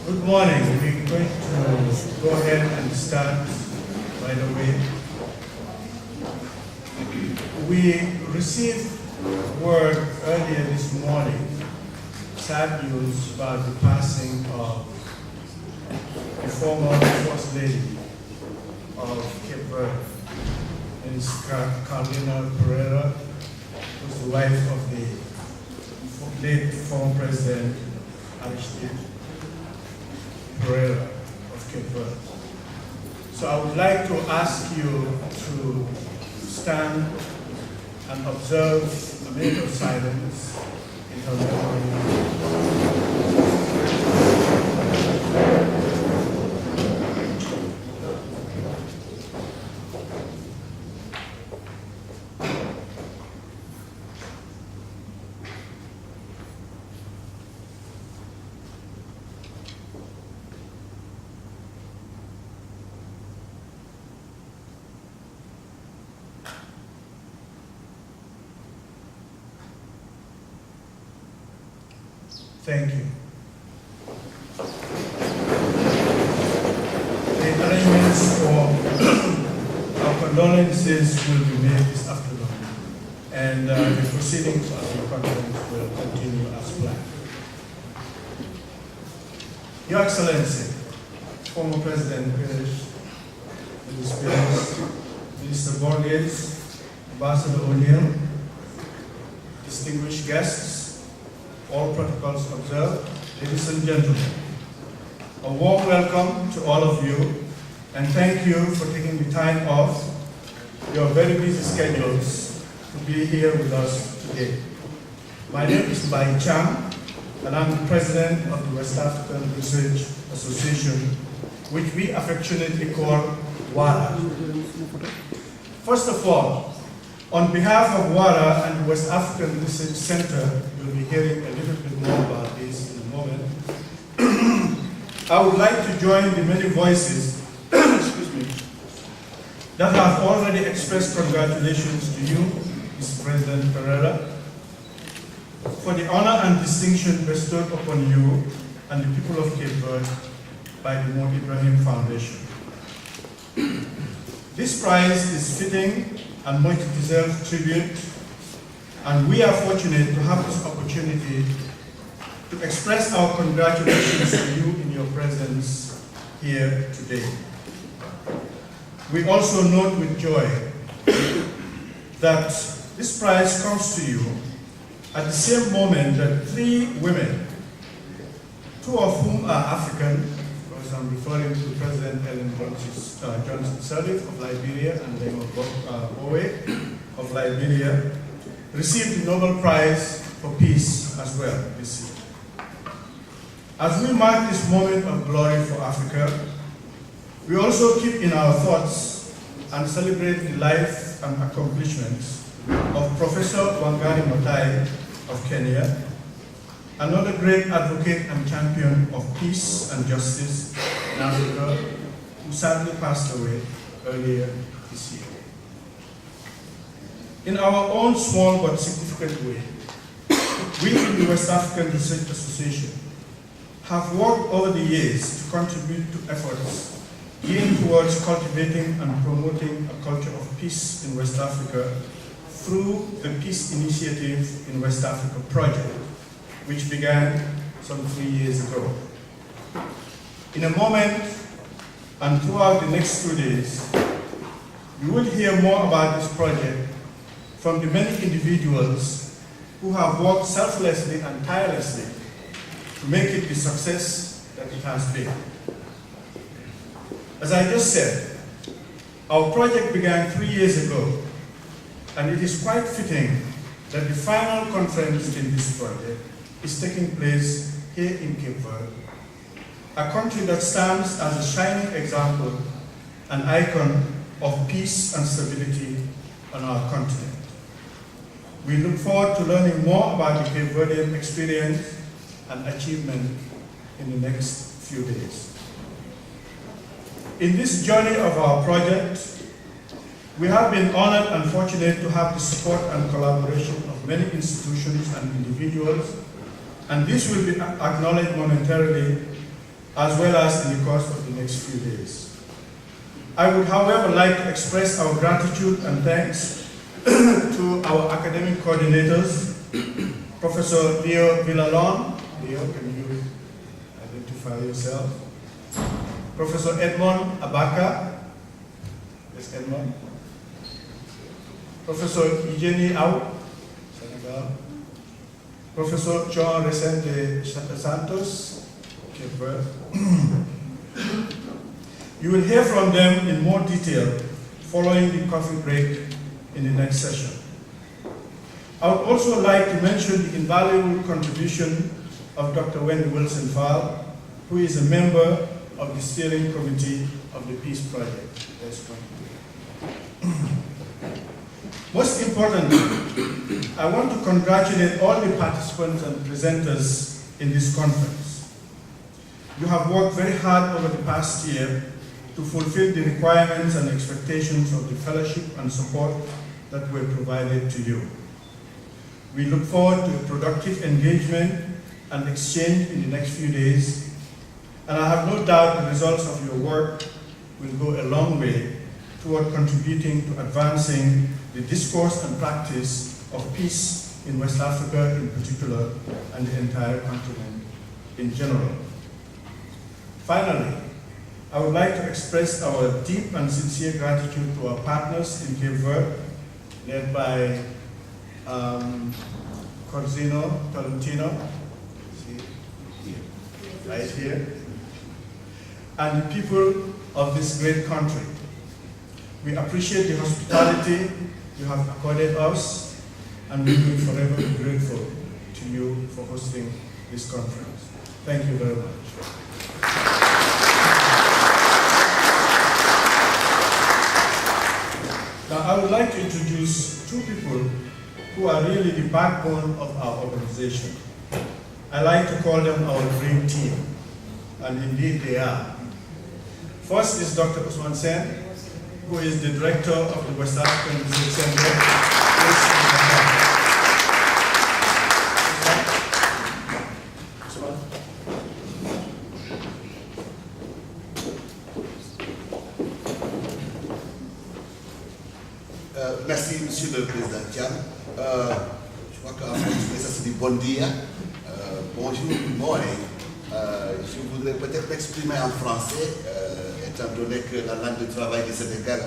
Good morning. We're going to go ahead and start right away. We received word earlier this morning, sad news about the passing of the former First Lady of Cape Verde, Ms. Carolina Pereira, who's the wife of the late former President Aristide Pereira of Cape Verde. So I would like to ask you to stand and observe a minute of silence in her memory. Thank you. The arrangements for our condolences will be made this afternoon, and the proceedings of the conference will continue as planned. Your Excellency, former President Pires, Minister Borges, Ambassador O'Neill, distinguished guests, all protocols observed, ladies and gentlemen, a warm welcome to all of you, and thank you for taking the time off your very busy schedules to be here with us today. My name is Bai Chang, and I'm the president of the West African Research Association, which we affectionately call WARA. First of all, on behalf of WARA and the West African Research Center, you'll be hearing a little bit more about this in a moment. I would like to join the many voices excuse me, that have already expressed congratulations to you, Mr. President Pereira, for the honor and distinction bestowed upon you and the people of Cape Verde by the Mo Ibrahim Foundation. This prize is fitting and much deserved tribute, and we are fortunate to have this opportunity to express our congratulations to you in your presence here today. We also note with joy that this prize comes to you at the same moment that 3 women, 2 of whom are African, because I'm referring to President Ellen Johnson Sirleaf of Liberia and Lema Bowe of Liberia, received the Nobel Prize for Peace as well this year. As we mark this moment of glory for Africa, we also keep in our thoughts and celebrate the life and accomplishments of Professor Wangari Maathai of Kenya, another great advocate and champion of peace and justice in Africa, who sadly passed away earlier this year. In our own small but significant way, we in the West African Research Association have worked over the years to contribute to efforts geared towards cultivating and promoting a culture of peace in West Africa through the Peace Initiative in West Africa project, which began some 3 years ago. In a moment and throughout the next 2 days, you will hear more about this project from the many individuals who have worked selflessly and tirelessly to make it the success that it has been. As I just said, our project began 3 years ago, and it is quite fitting that the final conference in this project is taking place here in Cape Verde, a country that stands as a shining example, an icon of peace and stability on our continent. We look forward to learning more about the Cape Verdean experience and achievement in the next few days. In this journey of our project, we have been honored and fortunate to have the support and collaboration of many institutions and individuals, and this will be acknowledged momentarily as well as in the course of the next few days. I would, however, like to express our gratitude and thanks to our academic coordinators, Professor Leo Villalon. Leo, can you identify yourself? Professor Edmond Abaka. Yes, Edmond. Professor Ijeni Au, Senegal. Professor John Resende Santos, Cape Verde. You will hear from them in more detail following the coffee break in the next session. I would also like to mention the invaluable contribution of Dr. Wendy Wilson-Fall, who is a member of the steering committee of the Peace Project. Most importantly, I want to congratulate all the participants and presenters in this conference. You have worked very hard over the past year to fulfill the requirements and expectations of the fellowship and support that were provided to you. We look forward to a productive engagement and exchange in the next few days, and I have no doubt the results of your work will go a long way toward contributing to advancing the discourse and practice of peace in West Africa in particular and the entire continent in general. Finally, I would like to express our deep and sincere gratitude to our partners in Cape Verde, led by Corzino Tolentino, right here, and the people of this great country. We appreciate the hospitality you have accorded us, and we will forever be grateful to you for hosting this conference. Thank you very much. Now, I would like to introduce two people who are really the backbone of our organization. I like to call them our dream team, and indeed they are. First is Dr. Usman Sen, who is the director of the West African Research Center. Merci, Monsieur le Président Thiam. Je crois qu'en français, ça se dit bon dia. Bonjour, good morning. Je voudrais peut-être m'exprimer en français, étant donné que la langue de travail du Sénégal,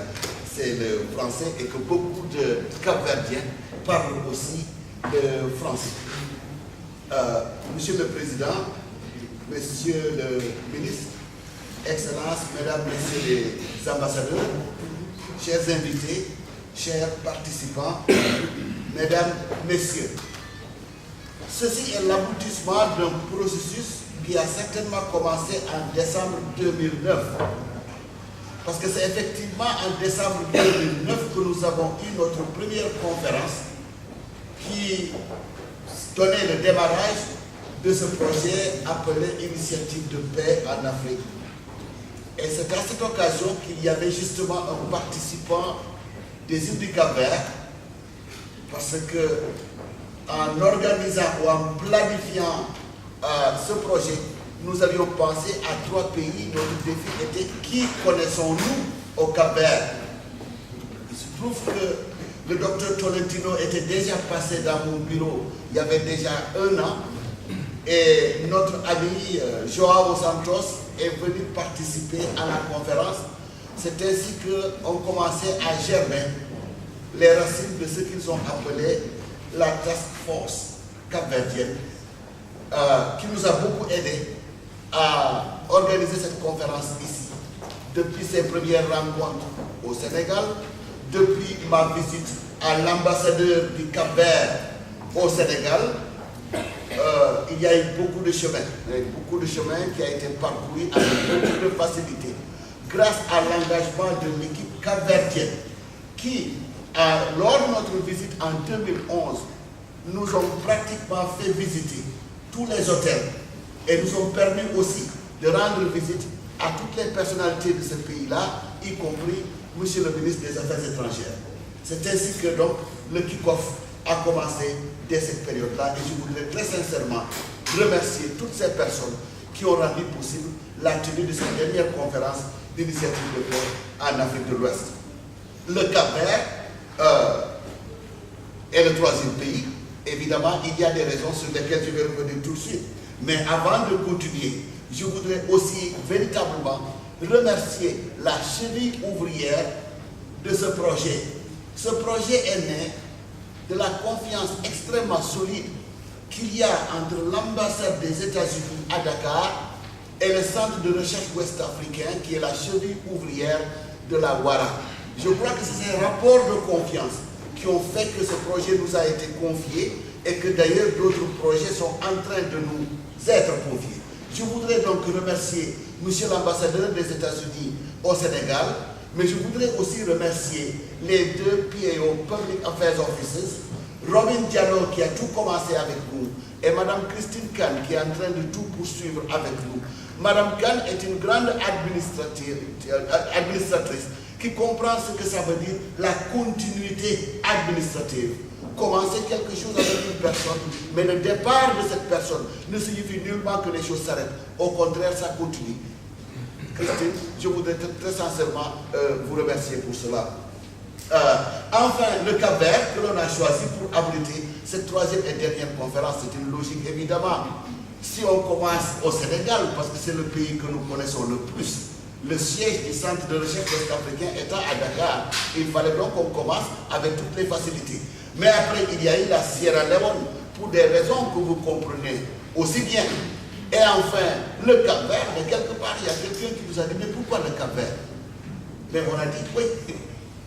c'est le français et que beaucoup de Cap-Verdiens parlent aussi le français. Monsieur le Président, Monsieur le Ministre, Excellences, Mesdames, Messieurs les ambassadeurs, chers invités, chers participants, Mesdames, Messieurs, ceci est l'aboutissement d'un processus qui a certainement commencé en décembre 2009. Parce que c'est effectivement en décembre 2009 que nous avons eu notre première conférence qui donnait le démarrage de ce projet appelé Initiative de paix en Afrique. Et c'est à cette occasion qu'il y avait justement un participant des îles du Cap-Vert, parce que en organisant ou en planifiant ce projet, nous avions pensé à 3 pays. Notre défi était qui connaissons-nous au Cap-Vert? Il se trouve que le docteur Tolentino était déjà passé dans mon bureau il y avait déjà 1 an, et notre ami Joao Santos est venu participer à la conférence. C'est ainsi qu'on commençait à germer les racines de ce qu'ils ont appelé la Task Force capverdienne, qui nous a beaucoup aidé à organiser cette conférence ici. Depuis ses premières rencontres au Sénégal, depuis ma visite à l'ambassadeur du Cap-Vert au Sénégal, il y a eu beaucoup de chemin qui a été parcouru avec beaucoup de facilité, grâce à l'engagement de l'équipe capverdienne qui, lors de notre visite en 2011, nous ont pratiquement fait visiter tous les hôtels et nous ont permis aussi de rendre visite à toutes les personnalités de ce pays-là, y compris Monsieur le ministre des Affaires étrangères. C'est ainsi que donc le kick-off a commencé dès cette période-là, et je voudrais très sincèrement remercier toutes ces personnes qui ont rendu possible la tenue de cette dernière conférence d'initiative de paix en Afrique de l'Ouest. Le Cap-Vert est le troisième pays. Évidemment, il y a des raisons sur lesquelles je vais revenir tout de suite. Mais avant de continuer, je voudrais aussi véritablement remercier la cheville ouvrière de ce projet. Ce projet est né de la confiance extrêmement solide qu'il y a entre l'ambassade des États-Unis à Dakar et le centre de recherche ouest-africain qui est la cheville ouvrière de la WARA. Je crois que c'est ces rapports de confiance qui ont fait que ce projet nous a été confié et que d'ailleurs d'autres projets sont en train de nous être confiés. Je voudrais donc remercier Monsieur l'ambassadeur des États-Unis au Sénégal, mais je voudrais aussi remercier les deux PAO, Public Affairs Officers, Robin Diallo qui a tout commencé avec nous, et Madame Christine Khan qui est en train de tout poursuivre avec nous. Madame Khan est une grande administratrice qui comprend ce que ça veut dire la continuité administrative. Commencer quelque chose avec une personne, mais le départ de cette personne ne signifie nullement que les choses s'arrêtent. Au contraire, ça continue. Christine, je voudrais très sincèrement vous remercier pour cela. Enfin, le Cap-Vert que l'on a choisi pour abriter cette troisième et dernière conférence, c'est une logique évidemment. Si on commence au Sénégal, parce que c'est le pays que nous connaissons le plus, le siège du centre de recherche ouest-africain étant à Dakar, il fallait donc qu'on commence avec toutes les facilités. Mais après, il y a eu la Sierra Leone, pour des raisons que vous comprenez aussi bien. Et enfin, le Cap-Vert, mais quelque part, il y a quelqu'un qui nous a dit, mais pourquoi le Cap-Vert? Mais on a dit, oui,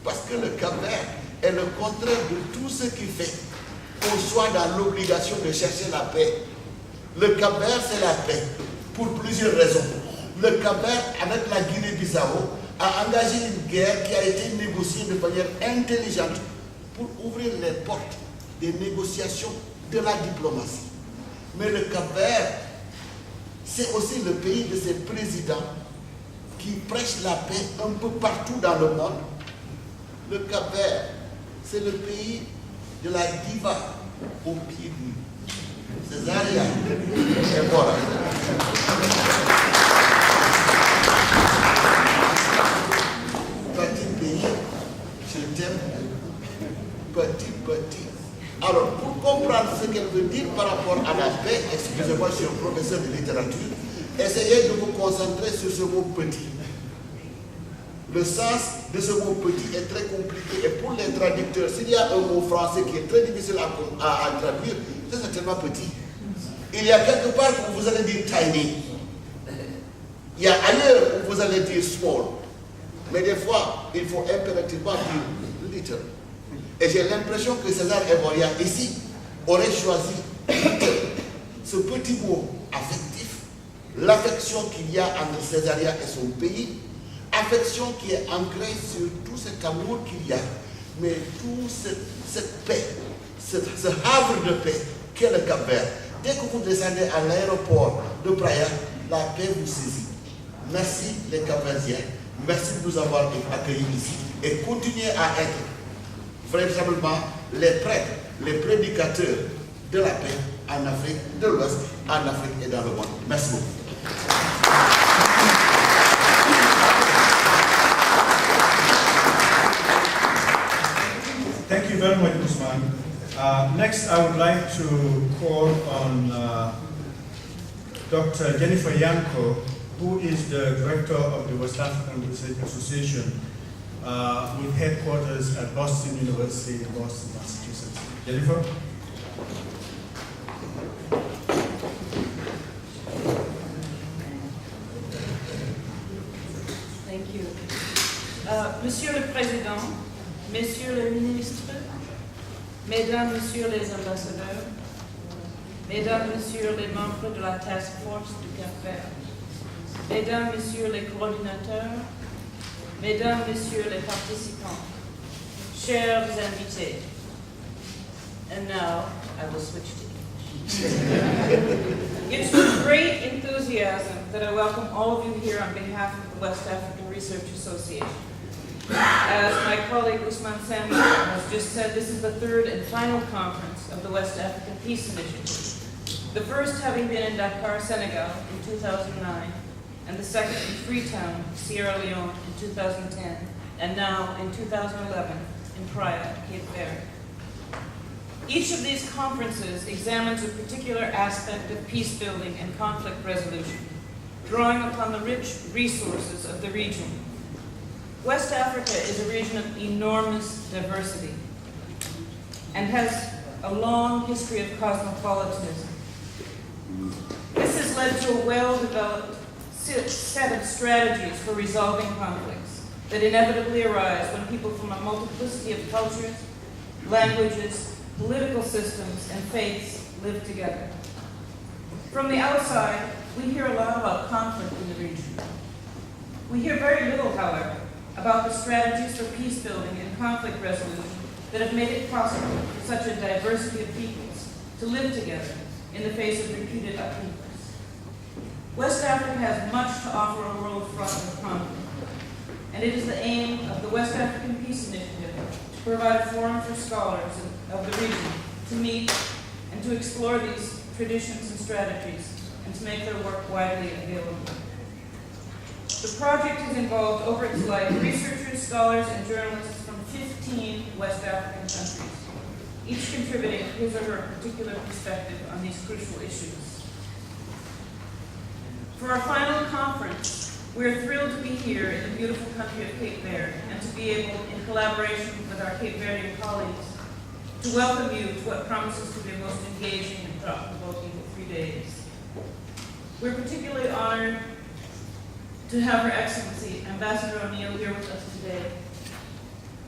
parce que le Cap-Vert est le contraire de tout ce qui fait qu'on soit dans l'obligation de chercher la paix. Le Cap-Vert, c'est la paix, pour plusieurs raisons. Le Cap-Vert, avec la Guinée-Bissau, a engagé une guerre qui a été négociée de manière intelligente pour ouvrir les portes des négociations de la diplomatie. Mais le Cap-Vert, c'est aussi le pays de ces présidents qui prêchent la paix un peu partout dans le monde. Le Cap-Vert, c'est le pays de la diva au pied nu. Césaria et voilà. Petit pays, je t'aime. Petit. Alors, pour comprendre ce qu'elle veut dire par rapport à la paix, excusez-moi, je suis un professeur de littérature, essayez de vous concentrer sur ce mot petit. Le sens de ce mot petit est très compliqué et pour les traducteurs, s'il y a un mot français qui est très difficile à traduire, c'est certainement petit. Il y a quelque part où vous allez dire tiny. Il y a ailleurs où vous allez dire small. Mais des fois, il faut impérativement dire little. Et j'ai l'impression que César Evoria ici aurait choisi ce petit mot affectif, l'affection qu'il y a entre Césaria et son pays, affection qui est ancrée sur tout cet amour qu'il y a, mais toute cette paix, ce havre de paix qu'est le Cap-Vert. Dès que vous descendez à l'aéroport de Praia, la paix vous saisit. Merci les Cap-Verdiens, merci de nous avoir accueillis ici et continuez à être véritablement les prêtres, les prédicateurs de la paix en Afrique de l'Ouest, en Afrique et dans le monde. Merci beaucoup. Thank you very much, Usman. Next, I would like to call on Dr. Jennifer Yanko, who is the director of the West African Research Association, with headquarters at Boston University in Boston, Massachusetts. Jennifer? Thank you. Monsieur le Président, Messieurs les ministres, Mesdames, Messieurs les ambassadeurs, Mesdames, Messieurs les membres de la Task Force du Cap-Vert, Mesdames, Messieurs les coordinateurs, Mesdames, Messieurs les participants, chers invités, and now I will switch to English. It's with great enthusiasm that I welcome all of you here on behalf of the West African Research Association. As my colleague Usman Samuel has just said, this is the third and final conference of the West African Peace Initiative. The first having been in Dakar, Senegal in 2009, and the second in Freetown, Sierra Leone in 2010, and now in 2011 in Praia, Cape Verde. Each of these conferences examines a particular aspect of peace building and conflict resolution, drawing upon the rich resources of the region. West Africa is a region of enormous diversity and has a long history of cosmopolitanism. This has led to a well-developed set of strategies for resolving conflicts that inevitably arise when people from a multiplicity of cultures, languages, political systems, and faiths live together. From the outside, we hear a lot about conflict in the region. We hear very little, however, about the strategies for peace building and conflict resolution that have made it possible for such a diversity of peoples to live together in the face of repeated upheavals. West Africa has much to offer a world fraught with conflict, and it is the aim of the West African Peace Initiative to provide a forum for scholars of the region to meet and to explore these traditions and strategies and to make their work widely available. The project has involved over its life researchers, scholars, and journalists from 15 West African countries, each contributing his or her particular perspective on these crucial issues. For our final conference, we are thrilled to be here in the beautiful country of Cape Verde and to be able, in collaboration with our Cape Verdean colleagues, to welcome you to what promises to be a most engaging and thought-provoking 3 days. We're particularly honored to have Her Excellency, Ambassador O'Neill, here with us today.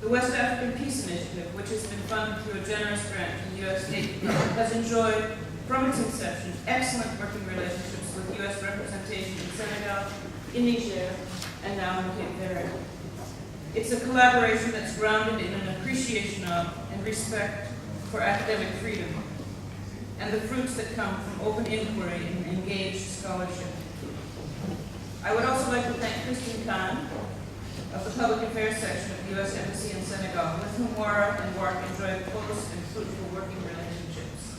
The West African Peace Initiative, which has been funded through a generous grant from the U.S. State Department, has enjoyed, from its inception, excellent working relationships with U.S. representation in Senegal, in Niger, and now in Cape Verde. It's a collaboration that's grounded in an appreciation of and respect for academic freedom and the fruits that come from open inquiry and engaged scholarship. I would also like to thank Christine Khan of the Public Affairs section of the U.S. Embassy in Senegal, with whom Wara and WARC enjoy close and fruitful working relationships.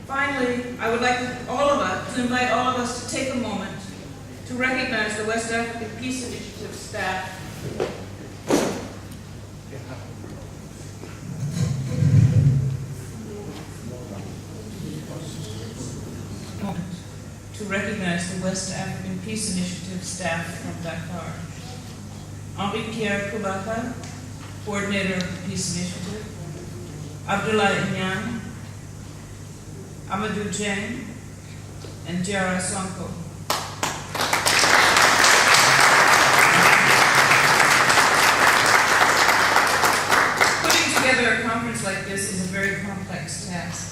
Finally, I would like to invite all of us to take a moment to recognize the West African Peace Initiative staff from Dakar. Henri-Pierre Kubaka, coordinator of the Peace Initiative, Abdoulaye Nyang, Amadou Dieng, and Diarra Sonko. Putting together a conference like this is a very complex task.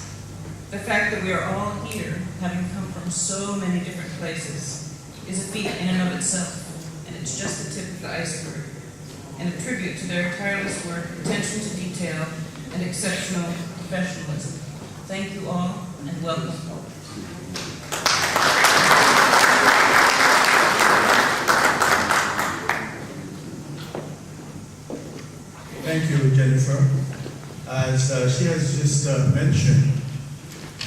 The fact that we are all here, having come from so many different places, is a feat in and of itself, and it's just the tip of the iceberg, and a tribute to their tireless work, attention to detail, and exceptional professionalism. Thank you all, and welcome. Thank you, Jennifer. As she has just mentioned,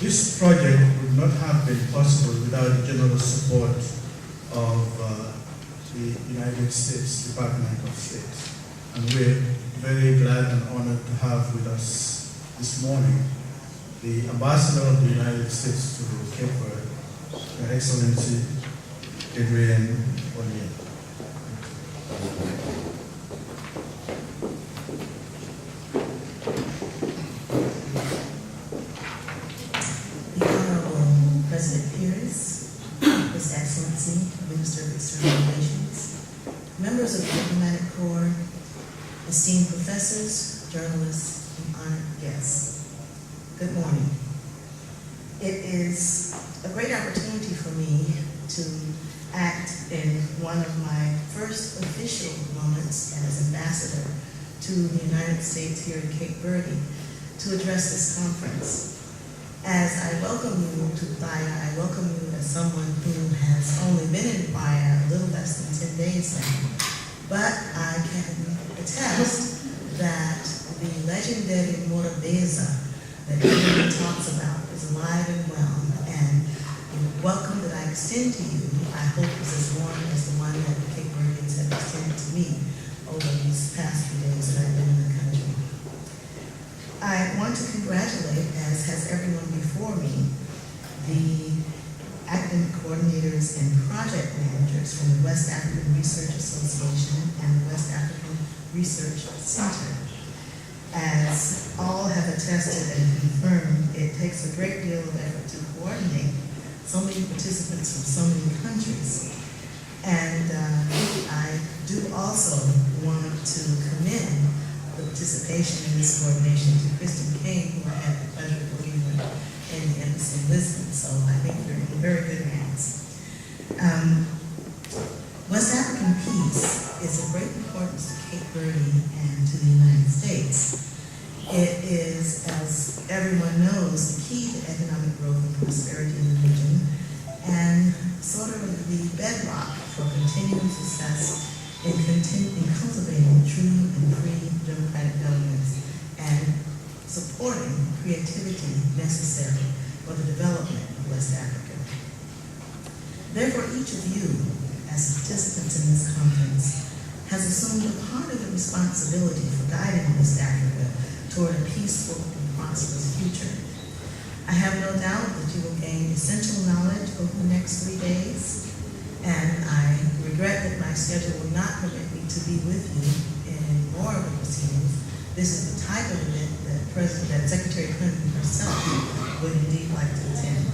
this project would not have been possible without the generous support of the United States Department of State. And we're very glad and honored to have with us this morning the Ambassador of the United States to Cape Verde, Her Excellency Adrienne O'Neill. President Pierce, His Excellency, Minister of External Relations, members of the Diplomatic Corps, esteemed professors, journalists, and honored guests. Good morning. It is a great opportunity for me to act in one of my first official moments as ambassador to the United States here in Cape Verde to address this conference. As I welcome you to Praia, I welcome you as someone who has only been in Praia a little less than 10 days now. But I can attest that the legendary Morabeza that everyone talks about, is alive and well, and the welcome that I extend to you, I hope is as warm as the one that the Cape Verdeans have extended to me over these past few days that I've been in the country. I want to congratulate, as has everyone before me, the academic coordinators and project managers from the West African Research Association and the West African Research Center. As all have attested and confirmed, it takes a great deal of effort to coordinate so many participants from so many countries. And I do also want to commend the participation in this coordination to Kristen Kane, who I had the pleasure of working with in the embassy in Lisbon. So I think we're in very good hands. West African peace is of great importance to Cape Verde and to the United States. It is, as everyone knows, the key to economic growth and prosperity in the region, and sort of the bedrock for continuing success in cultivating true and free democratic governments and supporting creativity necessary for the development of West Africa. Therefore, each of you, as participants in this conference, has assumed a part of the responsibility for guiding West Africa toward a peaceful and prosperous future. I have no doubt that you will gain essential knowledge over the next 3 days, and I regret that my schedule will not permit me to be with you in more of the proceedings. This is the type of event that Secretary Clinton herself would indeed like to attend.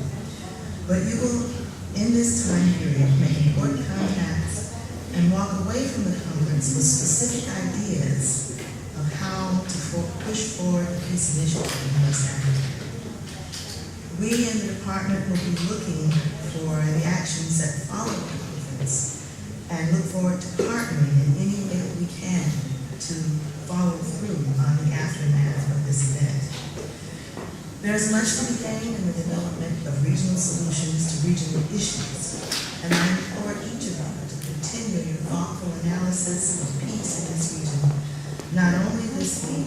But you will, in this time period, make important contacts and walk away from the conference with specific ideas of how to push forward the peace initiative in West Africa. We in the department will be looking for the actions that follow the conference and look forward to partnering in any way that we can to follow through on the aftermath of this event. There is much to be gained in the development of regional solutions to regional issues, and I implore each of you to continue your thoughtful analysis of peace in this region, not only this week,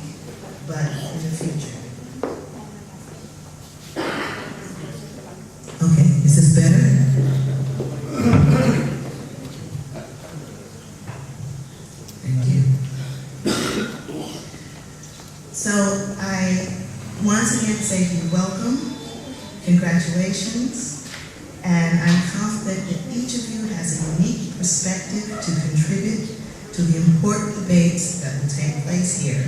but in the future. Okay, is this better? Thank you. So I once again say to you, welcome, congratulations, and I'm confident that each of you has a unique perspective to contribute to the important debates that will take place here.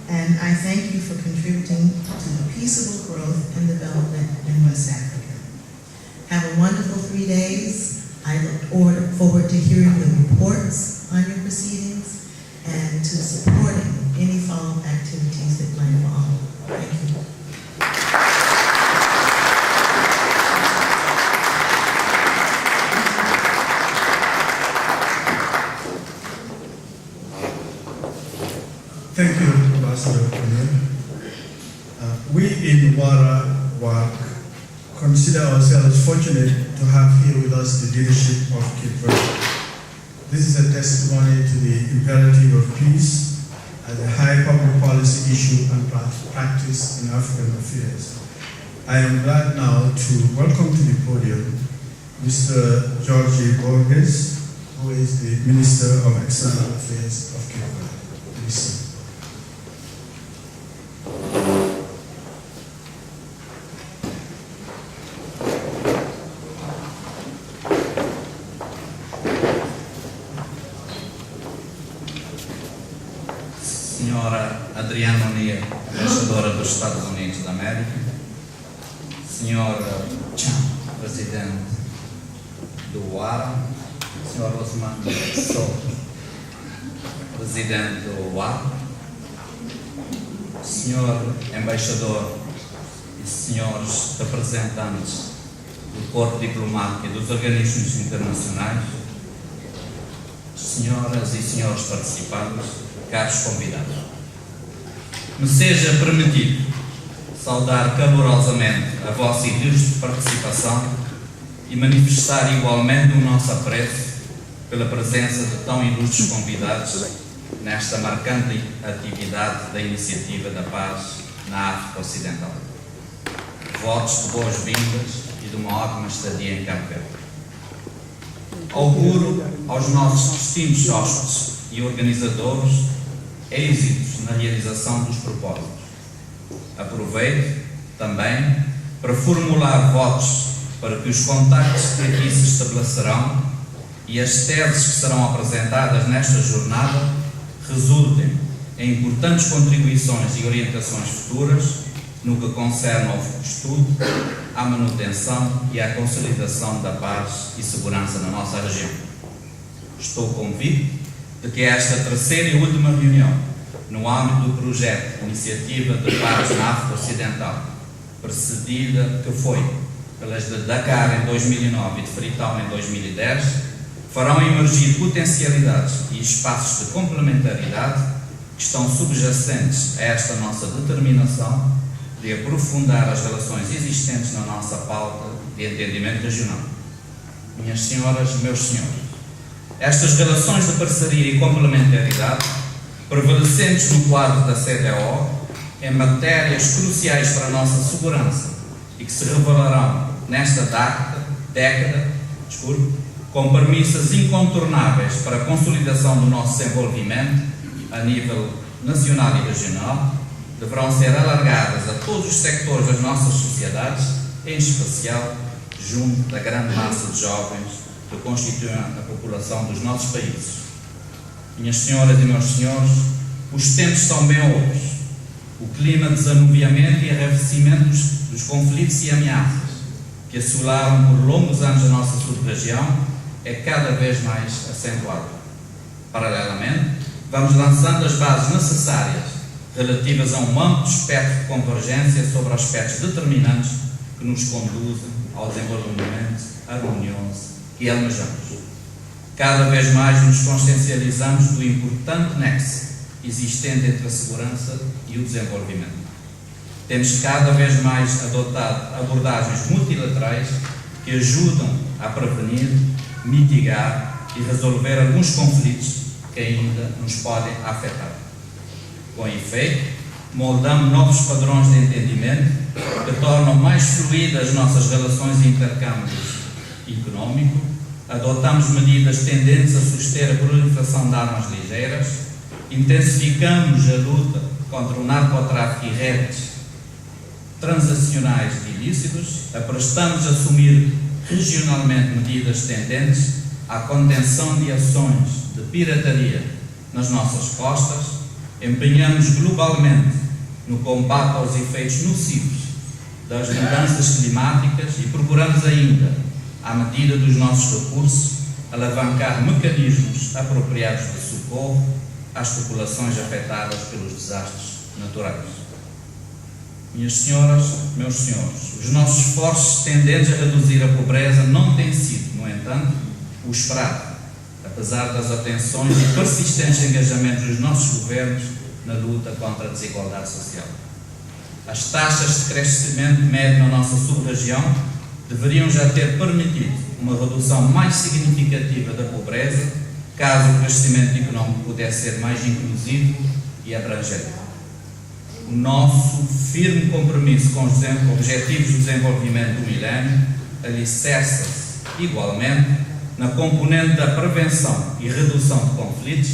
And I thank you for contributing to the peaceable growth and development in West Africa. Have a wonderful 3 days. I look forward to hearing the reports on your proceedings and to supporting any follow-up activities that might follow. Thank you. Thank you, Ambassador Kone. We in WARA consider ourselves fortunate to have here with us the leadership of Cape Verde. This is a testimony to the imperative of peace as a high public policy issue and practice in African affairs. I am glad now to welcome to the podium Mr. Jorge Borges, who is the Minister of External Affairs of Cape Verde. Please. Senhora Adriana O'Neill, embaixadora dos Estados Unidos da América, Senhora Chan, presidente do OARA, Senhora Osman Sow, presidente do OARA, Senhor embaixador e senhores representantes do corpo diplomático e dos organismos internacionais, senhoras e senhores participantes, caros convidados. Me seja permitido saudar calorosamente a vossa ilustre participação e manifestar igualmente o nosso apreço pela presença de tão ilustres convidados nesta marcante atividade da Iniciativa da Paz na África Ocidental. votos de boas-vindas e de uma ótima estadia em Cabo Verde. Auguro aos nossos distintos hóspedes e organizadores êxitos na realização dos propósitos. Aproveito também para formular votos para que os contactos que aqui se estabelecerão e as teses que serão apresentadas nesta jornada resultem em importantes contribuições e orientações futuras no que concerne ao estudo, à manutenção e à consolidação da paz e segurança na nossa região. Estou convicto de que esta terceira e última reunião, no âmbito do projeto Iniciativa de Paz na África Ocidental, precedida que foi pelas de Dakar em 2009 e de Freetown em 2010, farão emergir potencialidades e espaços de complementaridade que estão subjacentes a esta nossa determinação de aprofundar as relações existentes na nossa pauta de entendimento regional. Minhas senhoras, meus senhores, estas relações de parceria e complementaridade, prevalecentes no quadro da CDO, em matérias cruciais para a nossa segurança e que se revelarão nesta década, com premissas incontornáveis para a consolidação do nosso desenvolvimento a nível nacional e regional, deverão ser alargadas a todos os sectores das nossas sociedades, em especial junto da grande massa de jovens que constituem a população dos nossos países. Minhas senhoras e meus senhores, os tempos são bem outros. O clima de desanuviamento e arrefecimento dos conflitos e ameaças que assolaram por longos anos a nossa sub-região é cada vez mais acentuado. Paralelamente, vamos lançando as bases necessárias relativas a um amplo espectro de convergência sobre aspectos determinantes que nos conduzem ao desenvolvimento harmonioso que almejamos. Cada vez mais nos consciencializamos do importante nexo existente entre a segurança e o desenvolvimento. Temos cada vez mais adotado abordagens multilaterais que ajudam a prevenir, mitigar e resolver alguns conflitos que ainda nos podem afetar. Com efeito, moldamos novos padrões de entendimento que tornam mais fluídas as nossas relações e intercâmbios económicos, adotamos medidas tendentes a suster a proliferação de armas ligeiras, intensificamos a luta contra o narcotráfico e redes transacionais de ilícitos, aprestamos a assumir regionalmente medidas tendentes à contenção de ações de pirataria nas nossas costas, empenhamos globalmente no combate aos efeitos nocivos das mudanças climáticas e procuramos ainda, à medida dos nossos recursos, alavancar mecanismos apropriados de socorro às populações afetadas pelos desastres naturais. Minhas senhoras, meus senhores, os nossos esforços tendentes a reduzir a pobreza não têm sido, no entanto, o esperado, apesar das atenções e persistentes engajamentos dos nossos governos na luta contra a desigualdade social. As taxas de crescimento médio na nossa sub-região deveriam já ter permitido uma redução mais significativa da pobreza, caso o crescimento económico pudesse ser mais inclusivo e abrangente. O nosso firme compromisso com os Objetivos de Desenvolvimento do Milénio alicerça-se, igualmente, na componente da prevenção e redução de conflitos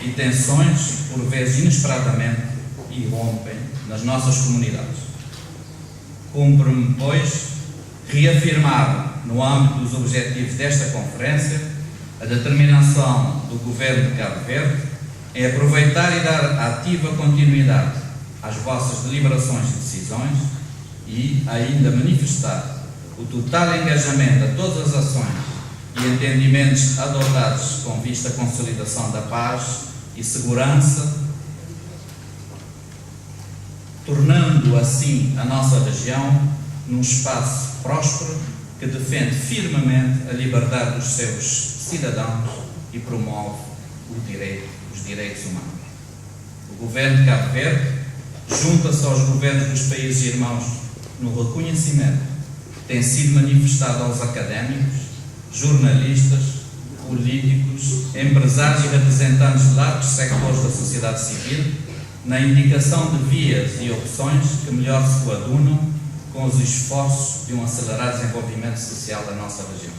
e tensões, por vezes inesperadamente, irrompem nas nossas comunidades. Cumpre-me, pois, reafirmar, no âmbito dos objetivos desta conferência, a determinação do Governo de Cabo Verde em aproveitar e dar ativa continuidade às vossas deliberações e decisões e ainda manifestar o total engajamento a todas as ações e entendimentos adotados com vista à consolidação da paz e segurança, tornando assim a nossa região num espaço próspero que defende firmemente a liberdade dos seus cidadãos e promove os direitos humanos. O Governo de Cabo Verde junta-se aos governos dos países irmãos no reconhecimento que tem sido manifestado aos académicos, jornalistas, políticos, empresários e representantes de largos sectores da sociedade civil na indicação de vias e opções que melhor se coadunam com os esforços de um acelerado desenvolvimento social da nossa região.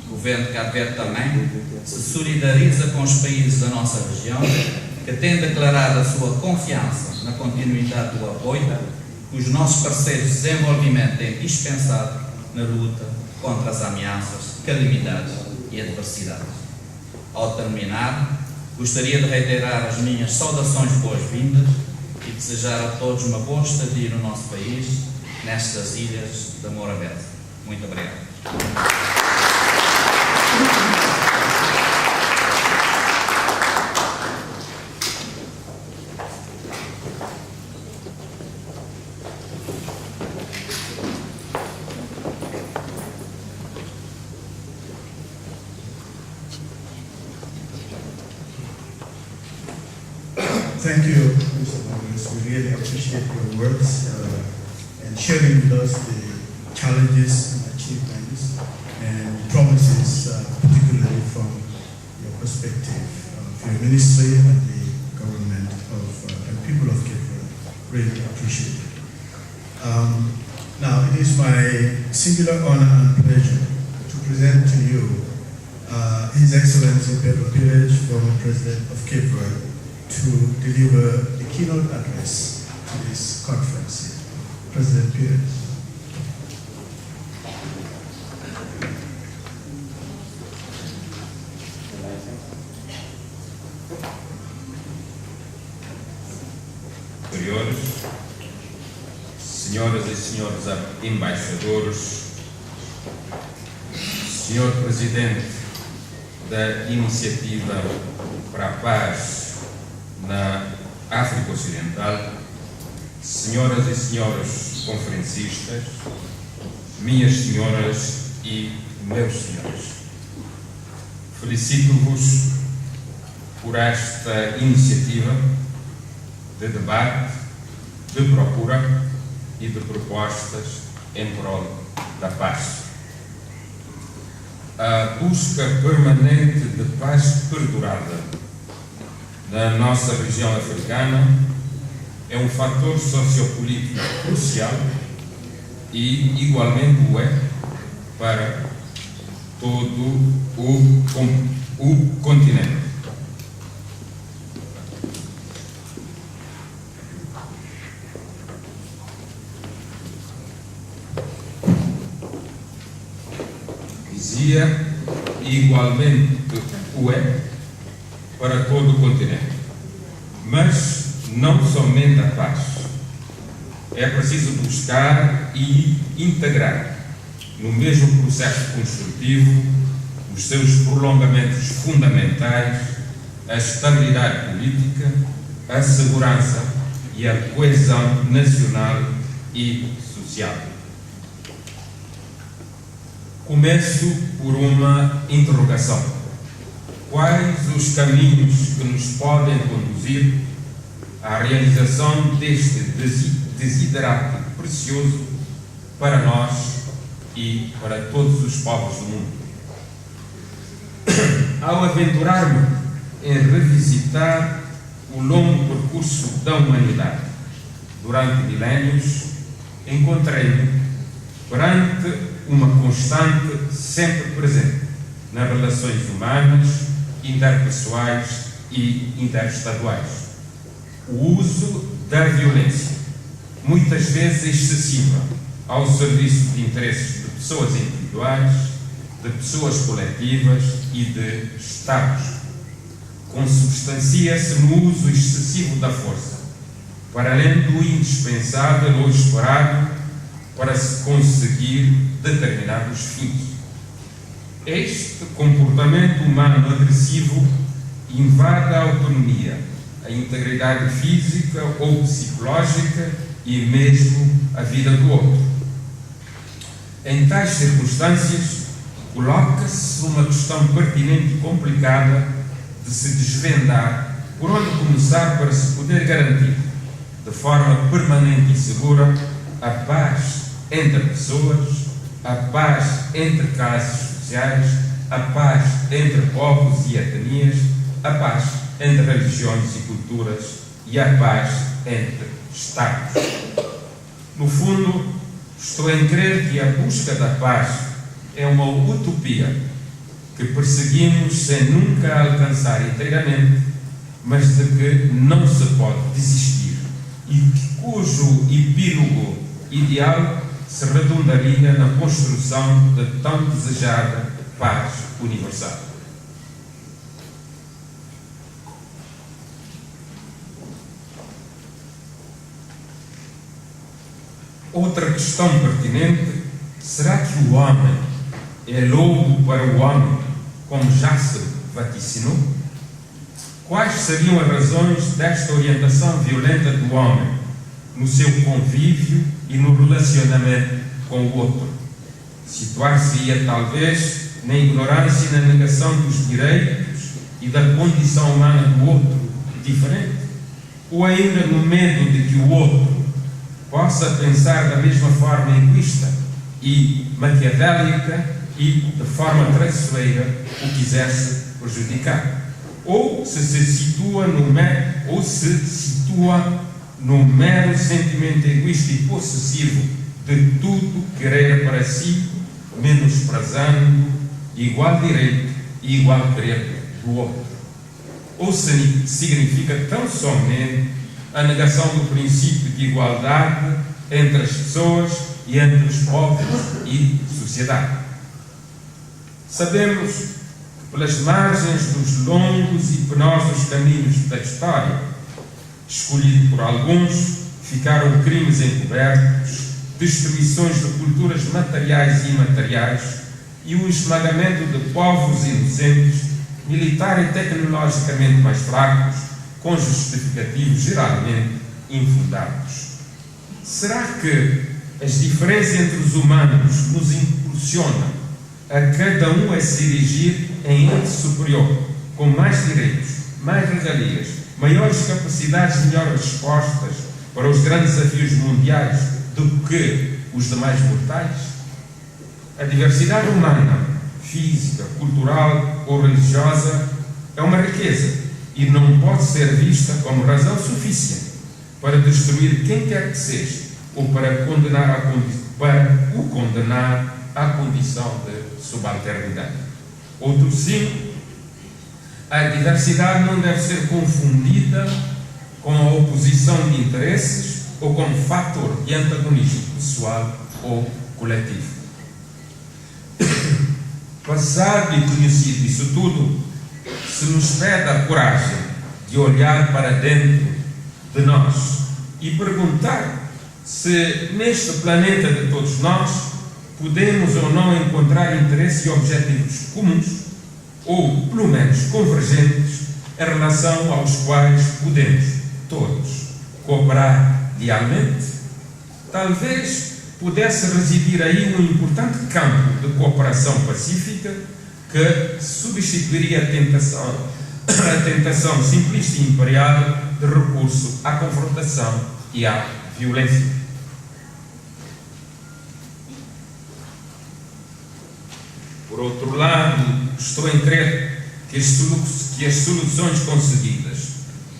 O Governo de Cabo Verde também se solidariza com os países da nossa região que têm declarado a sua confiança na continuidade do apoio que os nossos parceiros de desenvolvimento têm dispensado na luta contra as ameaças, calamidades e adversidades. Ao terminar, gostaria de reiterar as minhas saudações boas-vindas e desejar a todos uma boa estadia no nosso país, nestas ilhas da Morabeza. Muito obrigado. Thank you, Mr. Congress. We really appreciate your words and sharing with us the challenges and achievements and promises, particularly from your perspective of your ministry and the government of and people of Cape Verde. Really appreciate it. Now, it is my singular honor and pleasure to present to you His Excellency Pedro Pires, former President of Cape Verde, to deliver the keynote address to this conference. President Pires. Superiores, senhoras e senhores embaixadores, senhor Presidente da Iniciativa para a Paz na África Ocidental, senhoras e senhores conferencistas, minhas senhoras e meus senhores, felicito-vos por esta iniciativa de debate, de procura e de propostas em prol da paz. A busca permanente de paz perdurada na nossa região africana é um fator sociopolítico crucial e igualmente o é para todo o continente. Dizia, igualmente o é para todo o continente. Mas não somente a paz. É preciso buscar e integrar no mesmo processo construtivo os seus prolongamentos fundamentais, a estabilidade política, a segurança e a coesão nacional e social. Começo por uma interrogação. Quais os caminhos que nos podem conduzir à realização deste desiderato precioso para nós e para todos os povos do mundo? Ao aventurar-me em revisitar o longo percurso da humanidade durante milénios, encontrei-me perante uma constante sempre presente nas relações humanas, interpessoais e interestaduais. O uso da violência, muitas vezes excessiva, ao serviço de interesses de pessoas individuais, de pessoas coletivas e de Estados. Consubstancia-se no uso excessivo da força, para além do indispensável ou esperado para se conseguir determinados fins. Este comportamento humano agressivo invade a autonomia, a integridade física ou psicológica e mesmo a vida do outro. Em tais circunstâncias, coloca-se uma questão pertinente e complicada de se desvendar por onde começar para se poder garantir, de forma permanente e segura, a paz entre pessoas, a paz entre classes sociais, a paz entre povos e etnias, a paz entre religiões e culturas e a paz entre Estados. No fundo, estou em crer que a busca da paz é uma utopia que perseguimos sem nunca alcançar inteiramente, mas de que não se pode desistir e cujo epílogo ideal se redundaria na construção da tão desejada paz universal. Outra questão pertinente: será que o homem é lobo para o homem, como já se vaticinou? Quais seriam as razões desta orientação violenta do homem no seu convívio e no relacionamento com o outro? Situar-se-ia talvez na ignorância e na negação dos direitos e da condição humana do outro diferente? Ou ainda no medo de que o outro possa pensar da mesma forma egoísta e maquiavélica e de forma traiçoeira o quisesse prejudicar? Ou se situa no mero sentimento egoísta e possessivo de tudo querer para si, menosprezando igual direito e igual querer do outro? Ou se significa tão somente a negação do princípio de igualdade entre as pessoas e entre os povos e sociedade? Sabemos que pelas margens dos longos e penosos caminhos da história, escolhido por alguns, ficaram crimes encobertos, destruições de culturas materiais e imateriais e o esmagamento de povos inocentes, militar e tecnologicamente mais fracos, com justificativos geralmente infundados. Será que as diferenças entre os humanos nos impulsionam a cada um a se erigir em ente superior, com mais direitos, mais regalias, maiores capacidades e melhores respostas para os grandes desafios mundiais do que os demais mortais? A diversidade humana, física, cultural ou religiosa é uma riqueza e não pode ser vista como razão suficiente para destruir quem quer que seja ou para o condenar à condição de subalternidade. Outro sim, a diversidade não deve ser confundida com a oposição de interesses ou como fator de antagonismo pessoal ou coletivo. Passado e conhecido isso tudo, se nos pede a coragem de olhar para dentro de nós e perguntar se neste planeta de todos nós podemos ou não encontrar interesses e objetivos comuns, ou pelo menos convergentes, em relação aos quais podemos todos cooperar lealmente, talvez pudesse residir aí um importante campo de cooperação pacífica que substituiria a tentação simplista e imperial de recurso à confrontação e à violência. Por outro lado, estou em crer que as soluções conseguidas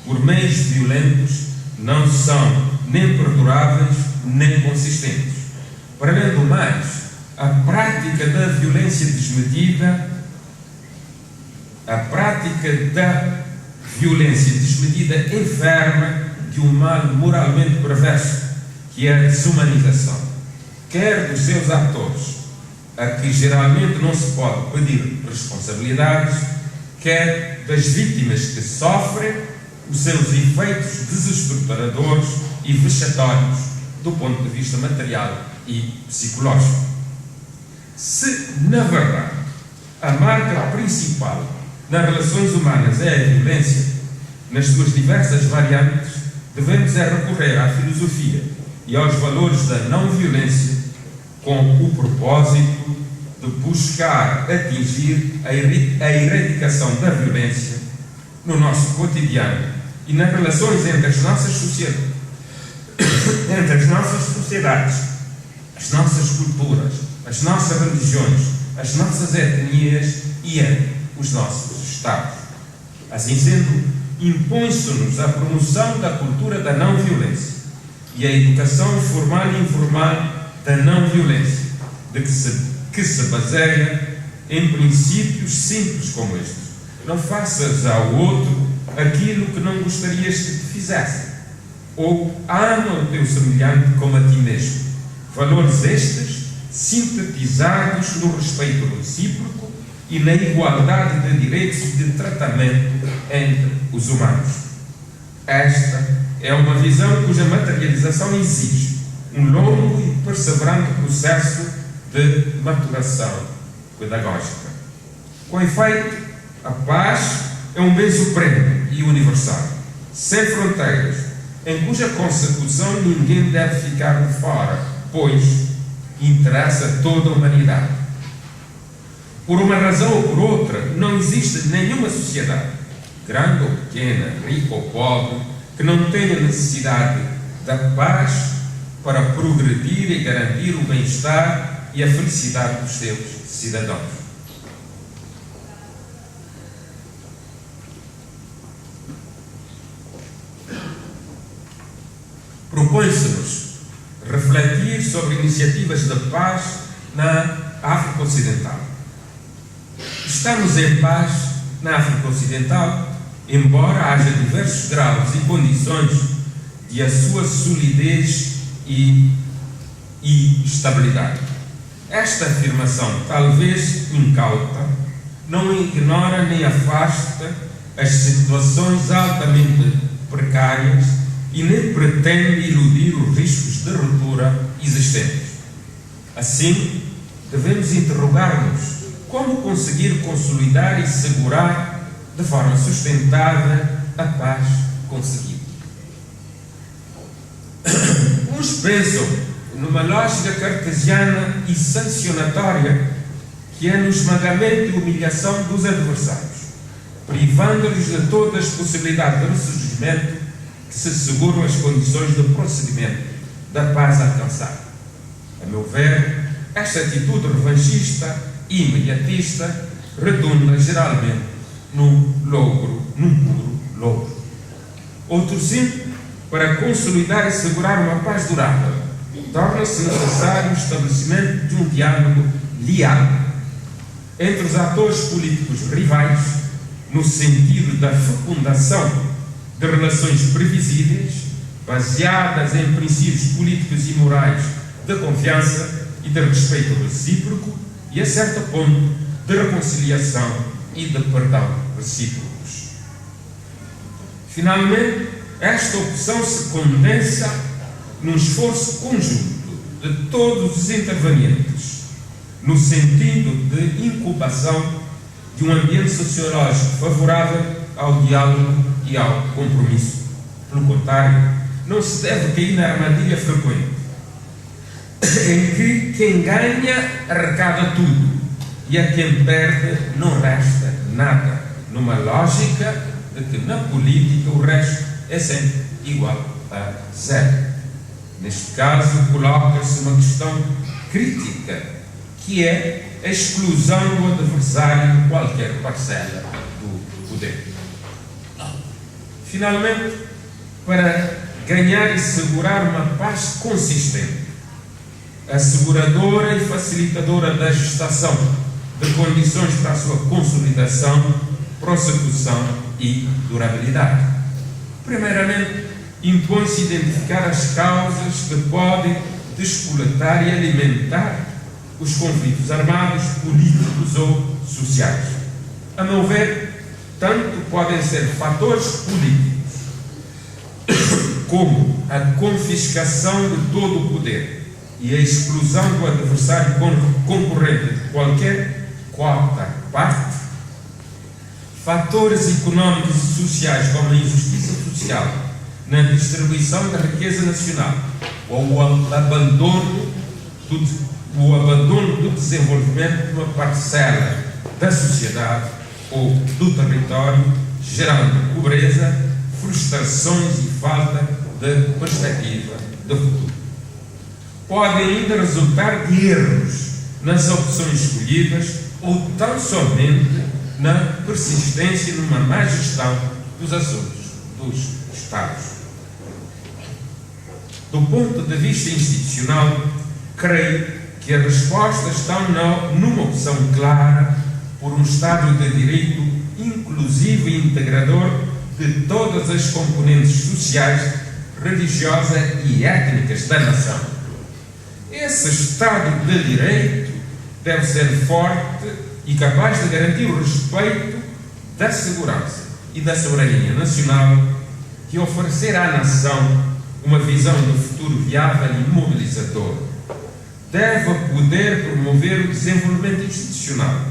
por meios violentos não são nem perduráveis nem consistentes. Para além do mais, a prática da violência desmedida enferma de um mal moralmente perverso, que é a desumanização, quer dos seus atores, a que geralmente não se pode pedir responsabilidades, quer das vítimas que sofrem os seus efeitos desestruturadores e vexatórios do ponto de vista material e psicológico. Se, na verdade, a marca principal nas relações humanas é a violência, nas suas diversas variantes, devemos recorrer à filosofia e aos valores da não-violência com o propósito de buscar atingir a erradicação da violência no nosso cotidiano e nas relações entre as nossas sociedades, as nossas culturas, as nossas religiões, as nossas etnias e entre os nossos Estados. Assim sendo, impõe-se-nos a promoção da cultura da não-violência e a educação formal e informal da não violência, que se baseia em princípios simples como estes. Não faças ao outro aquilo que não gostarias que te fizesse, ou ama o teu semelhante como a ti mesmo. Valores estes sintetizados no respeito recíproco e na igualdade de direitos e de tratamento entre os humanos. Esta é uma visão cuja materialização exige um longo e perseverante processo de maturação pedagógica. Com efeito, a paz é um bem supremo e universal, sem fronteiras, em cuja consecução ninguém deve ficar de fora, pois interessa toda a humanidade. Por uma razão ou por outra, não existe nenhuma sociedade, grande ou pequena, rica ou pobre, que não tenha necessidade da paz para progredir e garantir o bem-estar e a felicidade dos seus cidadãos. Propõe-se-nos refletir sobre iniciativas de paz na África Ocidental. Estamos em paz na África Ocidental, embora haja diversos graus e condições de a sua solidez e estabilidade. Esta afirmação, talvez incauta, não ignora nem afasta as situações altamente precárias e nem pretende iludir os riscos de ruptura existentes. Assim, devemos interrogar-nos como conseguir consolidar e segurar de forma sustentável a paz conseguida. Uns pensam numa lógica cartesiana e sancionatória que é no esmagamento e humilhação dos adversários, privando-lhes de todas as possibilidades de ressurgimento que se seguram as condições de procedimento da paz alcançada. A meu ver, esta atitude revanchista e imediatista redunda geralmente num puro logro. Outro sim, para consolidar e assegurar uma paz durável, torna-se necessário o estabelecimento de um diálogo leal entre os atores políticos rivais, no sentido da fecundação de relações previsíveis, baseadas em princípios políticos e morais de confiança e de respeito recíproco e, a certo ponto, de reconciliação e de perdão recíprocos. Finalmente, esta opção se condensa num esforço conjunto de todos os intervenientes, no sentido de incubação de um ambiente sociológico favorável ao diálogo e ao compromisso. Pelo contrário, não se deve cair na armadilha frequente, em que quem ganha arrecada tudo e a quem perde não resta nada, numa lógica de que na política o resto é sempre igual a zero. Neste caso, coloca-se uma questão crítica, que é a exclusão do adversário de qualquer parcela do poder. Finalmente, para ganhar e segurar uma paz consistente, asseguradora e facilitadora da gestação de condições para a sua consolidação, prossecução e durabilidade. Primeiramente, impõe-se identificar as causas que podem despoletar e alimentar os conflitos armados, políticos ou sociais. A meu ver, tanto podem ser fatores políticos como a confiscação de todo o poder e a exclusão do adversário concorrente de qualquer quarta parte, fatores económicos e sociais como a injustiça social na distribuição da riqueza nacional ou o abandono do desenvolvimento de uma parcela da sociedade ou do território, gerando pobreza, frustrações e falta de perspectiva de futuro. Podem ainda resultar de erros nas opções escolhidas ou tão somente na persistência numa má gestão dos assuntos dos Estados. Do ponto de vista institucional, creio que as respostas estão numa opção clara por um Estado de Direito inclusivo e integrador de todas as componentes sociais, religiosas e étnicas da nação. Esse Estado de Direito deve ser forte e capaz de garantir o respeito da segurança e da soberania nacional, que oferecer à nação uma visão de futuro viável e mobilizador. Deve poder promover o desenvolvimento institucional,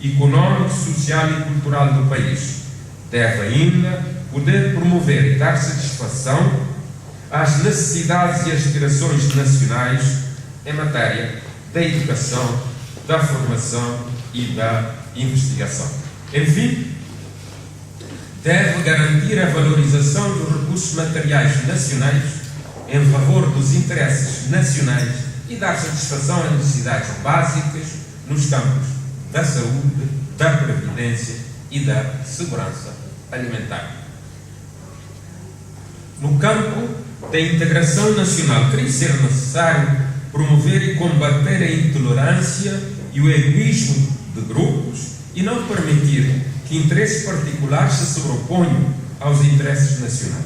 económico, social e cultural do país. Deve ainda poder promover e dar satisfação às necessidades e aspirações nacionais em matéria da educação, da formação e da investigação. Enfim, deve garantir a valorização dos recursos materiais nacionais em favor dos interesses nacionais e dar satisfação às necessidades básicas nos campos da saúde, da previdência e da segurança alimentar. No campo da integração nacional, creio ser necessário promover e combater a intolerância e o egoísmo de grupos e não permitir que interesses particulares se sobreponham aos interesses nacionais.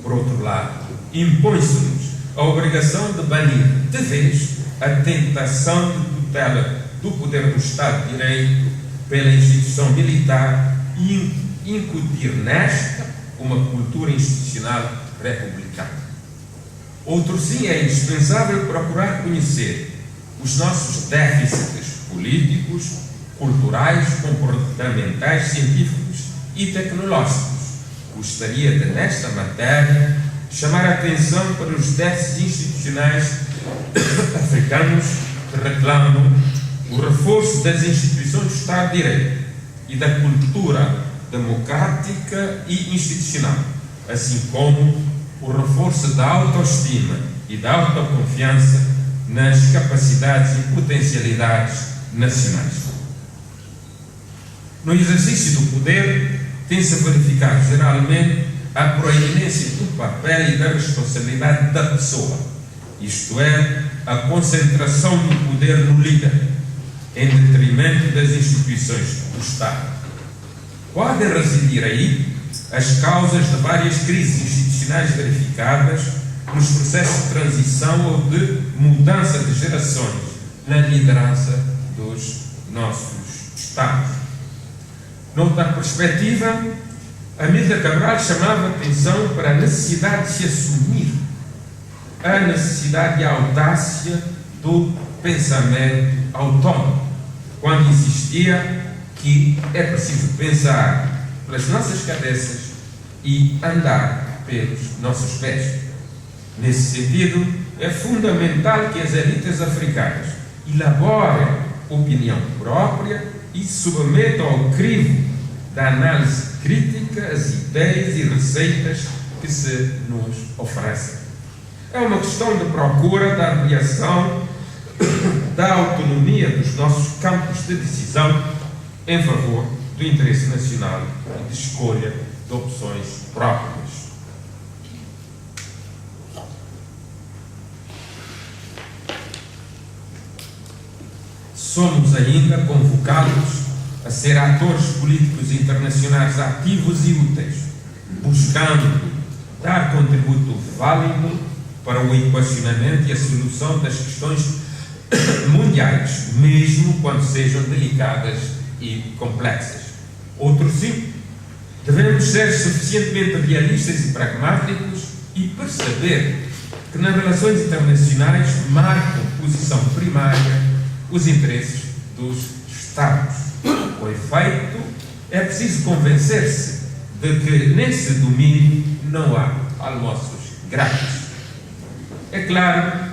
Por outro lado, impõe-se-nos a obrigação de banir de vez a tentação de tutela do poder do Estado de Direito pela instituição militar e incutir nesta uma cultura institucional republicana. Outro sim, é indispensável procurar conhecer os nossos déficits políticos, culturais, comportamentais, científicos e tecnológicos. Gostaria de, nesta matéria, chamar a atenção para os déficits institucionais africanos que reclamam o reforço das instituições do Estado de Direito e da cultura democrática e institucional, assim como o reforço da autoestima e da autoconfiança nas capacidades e potencialidades nacionais. No exercício do poder, tem-se verificado geralmente a proeminência do papel e da responsabilidade da pessoa, isto é, a concentração do poder no líder, em detrimento das instituições do Estado. Podem residir aí as causas de várias crises institucionais verificadas nos processos de transição ou de mudança de gerações na liderança dos nossos Estados. Noutra perspectiva, Amílcar Cabral chamava a atenção para a necessidade de se assumir a necessidade e a audácia do pensamento autónomo, quando insistia que é preciso pensar pelas nossas cabeças e andar pelos nossos pés. Nesse sentido, é fundamental que as elites africanas elaborem opinião própria e submetam ao crivo da análise crítica as ideias e receitas que se nos oferecem. É uma questão de procura da ampliação da autonomia dos nossos campos de decisão em favor do interesse nacional e de escolha de opções próprias. Somos ainda convocados a ser atores políticos internacionais ativos e úteis, buscando dar contributo válido para o equacionamento e a solução das questões mundiais, mesmo quando sejam delicadas e complexas. Outro sim, devemos ser suficientemente realistas e pragmáticos e perceber que nas relações internacionais marcam posição primária os interesses dos Estados. Com efeito, é preciso convencer-se de que nesse domínio não há almoços grátis. É claro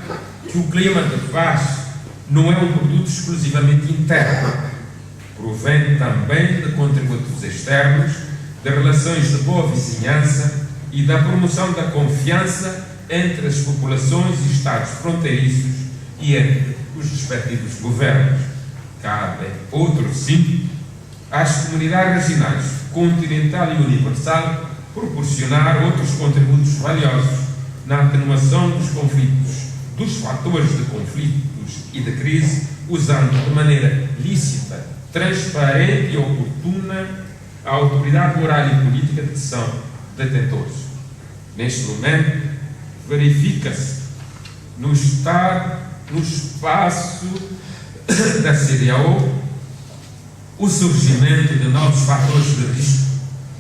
que o clima de paz não é um produto exclusivamente interno, provém também de contributos externos, de relações de boa vizinhança e da promoção da confiança entre as populações e Estados fronteiriços e entre os respectivos governos. Cabe, outro sim, às comunidades regionais, continental e universal, proporcionar outros contributos valiosos na atenuação dos conflitos dos fatores de conflitos e de crise, usando de maneira lícita, transparente e oportuna a autoridade moral e política de que são detentores. Neste momento, verifica-se no espaço da CEDEAO o surgimento de novos fatores de risco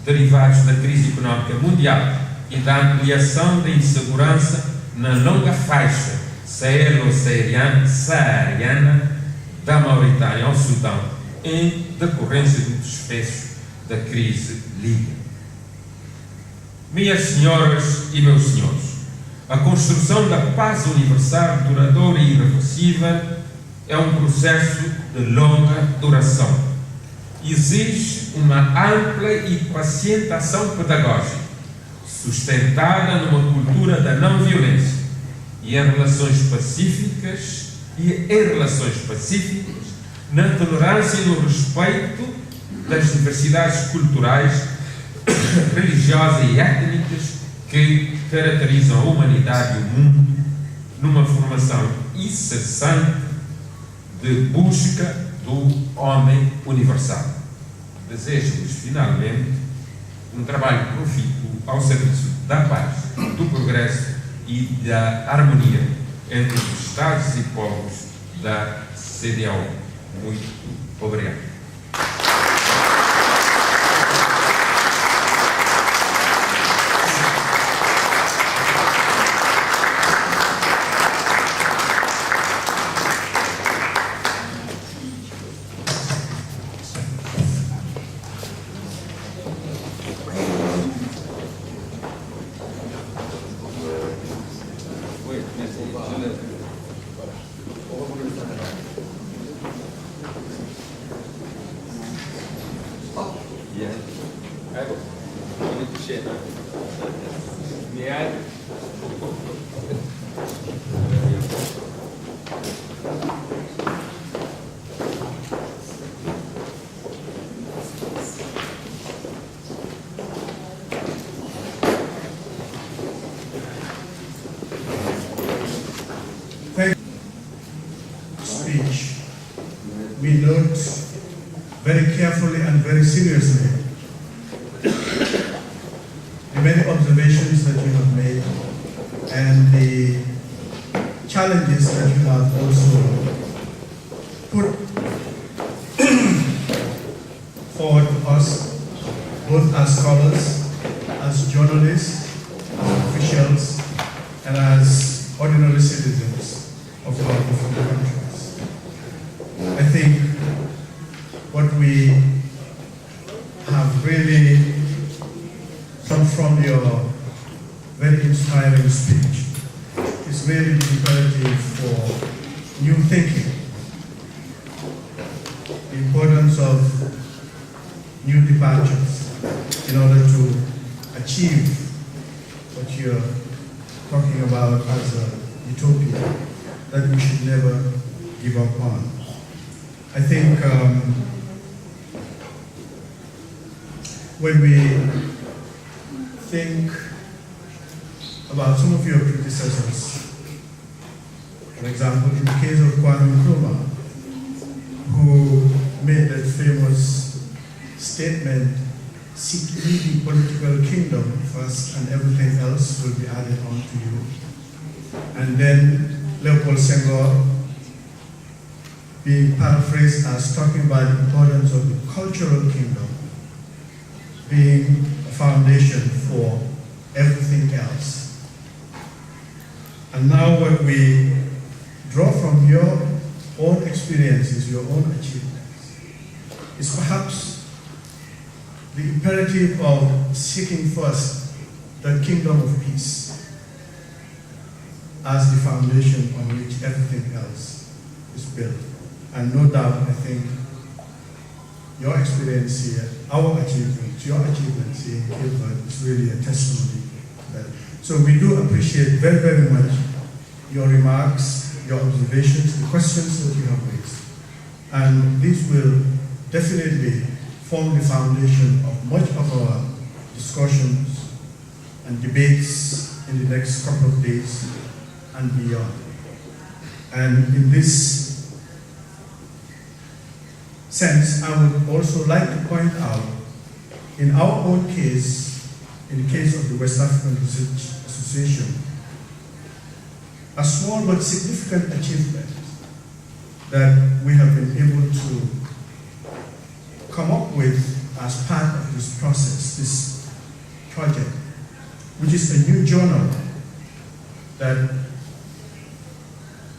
derivados da crise económica mundial e da ampliação da insegurança na longa faixa saariana da Mauritânia ao Sudão, em decorrência do desfecho da crise líbia. Minhas senhoras e meus senhores, a construção da paz universal, duradoura e irreversível é um processo de longa duração. Exige uma ampla e paciente ação pedagógica, sustentada numa cultura da não violência e em relações pacíficas, na tolerância e no respeito das diversidades culturais, religiosas e étnicas que caracterizam a humanidade e o mundo, numa formação incessante de busca do homem universal. Desejo-lhes, finalmente, um trabalho profícuo ao serviço da paz, do progresso e da harmonia entre os Estados e povos da CEDEAO. Muito obrigado. Speech, we note very carefully and very seriously the many observations that you have made and the challenges that you have also put forward to us, both as scholars, as journalists, as officials, and as ordinary citizens of our different countries. I think what we have really come from your very inspiring speech is really the imperative for new thinking, the importance of new departures in order to achieve what you're talking about as a utopia that we should never give up on. I think when we think about some of your predecessors, for example, in the case of Kwame Nkrumah, who made that famous statement, "Seek ye the political kingdom first and everything else will be added on to you." And then Leopold Senghor, being paraphrased as talking about the importance of the cultural kingdom being a foundation for everything else. And now what we draw from your own experiences, your own achievements, is perhaps the imperative of seeking first the kingdom of peace as the foundation on which everything else is built. And no doubt, I think, your experience here, our achievements, your achievements here in Kilburn is really a testimony to that. So we do appreciate very, very much your remarks, your observations, the questions that you have raised. And this will definitely form the foundation of much of our discussions and debates in the next couple of days and beyond. And in this sense, I would also like to point out, in our own case, in the case of the West African Research Association, a small but significant achievement that we have been able to come up with as part of this process, this project, which is a new journal that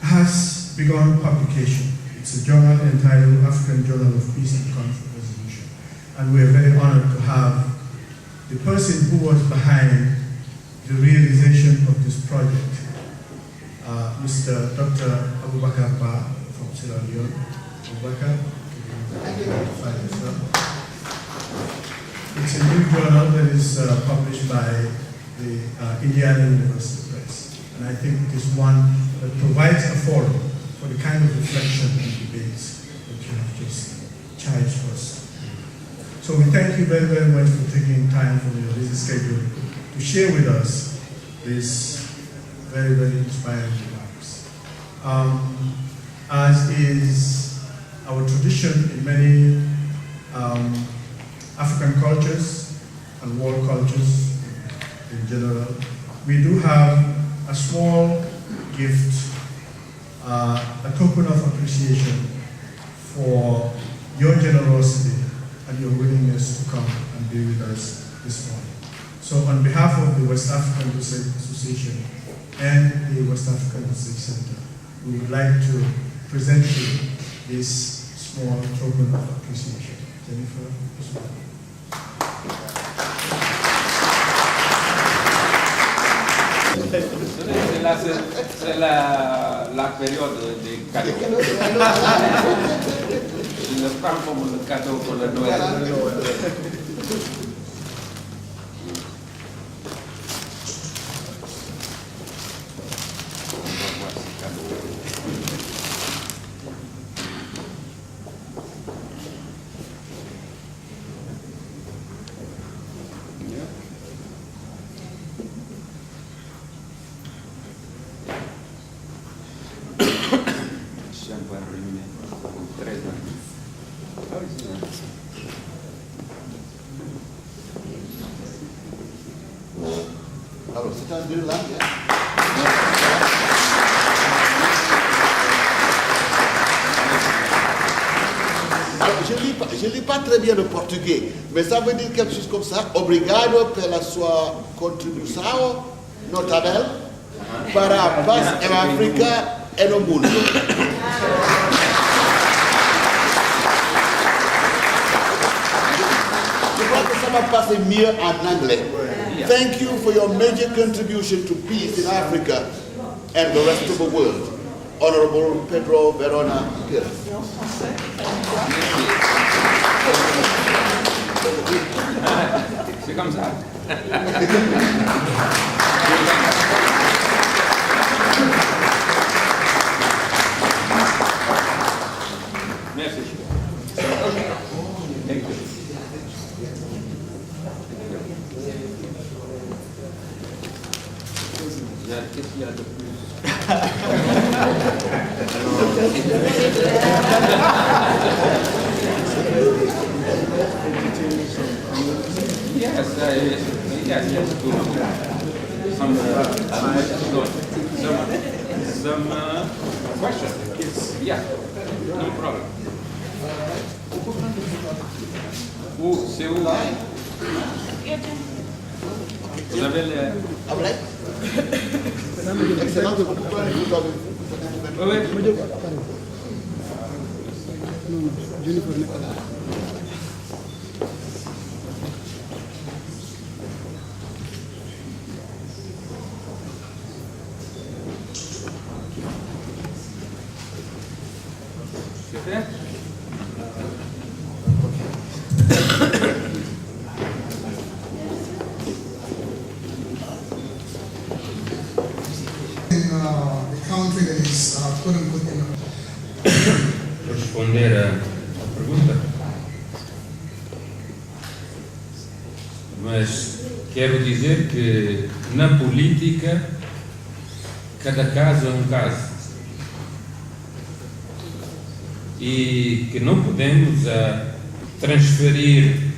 has begun publication. It's a journal entitled African Journal of Peace and Conflict Resolution. And we are very honored to have the person who was behind the realization of this project, Mr. Dr. Abubakar Ba from Sierra Leone. Abubakar, it's a new journal that is published by the Indiana University Press. And I think it is one that provides a forum for the kind of reflection and debates that you have just charged us. So we thank you very, very much for taking time from your busy schedule to share with us this very, very inspiring remarks. As is our tradition in many African cultures and world cultures in general, we do have a small gift, a token of appreciation for your generosity and your willingness to come and be with us this morning. So on behalf of the West African Research Association and the West African Research Center, we would like to present you this small token of appreciation. Jennifer, C'est la période des cadeaux. Je le prends comme le cadeau pour le Noël. Alors, c'est un deux langues. Hein? Je lis pas très bien le portugais, mais ça veut dire quelque chose comme ça. Obrigado pela sua contribuição notável para a paz em África e no mundo. Je crois que ça va passer mieux en anglais. Thank you for your major contribution to peace in Africa and the rest of the world. Honorable Pedro Verona Pires. C'est comme ça. Merci. Thank you. Qu'est-ce qu'il y a de plus? Yes, some questions. Yeah, no problem. C'est où? Vous avez le... Après? Excellent. Oui. C'est fait? The country that is quote unquote in Vou responder a pergunta. Mas quero dizer que na política cada caso é um caso. e que não podemos transferir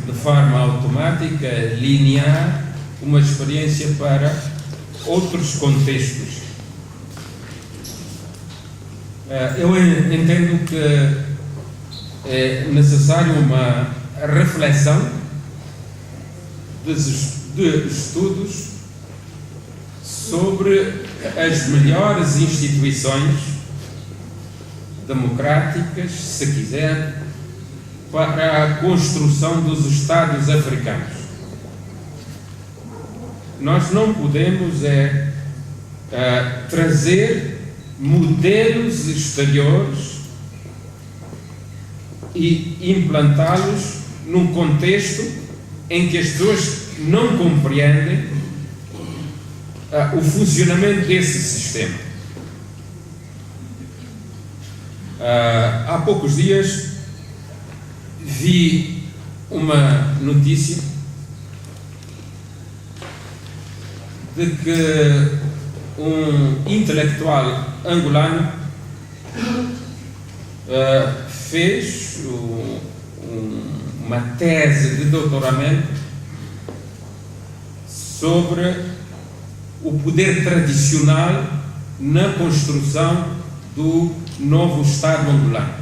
de forma automática, linear, uma experiência para outros contextos. Eu entendo que é necessário uma reflexão de estudos sobre as melhores instituições democráticas, se quiser, para a construção dos Estados africanos. Nós não podemos trazer modelos exteriores e implantá-los num contexto em que as pessoas não compreendem o funcionamento desse sistema. Há poucos dias vi uma notícia de que um intelectual angolano fez uma tese de doutoramento sobre o poder tradicional na construção do novo Estado angolano.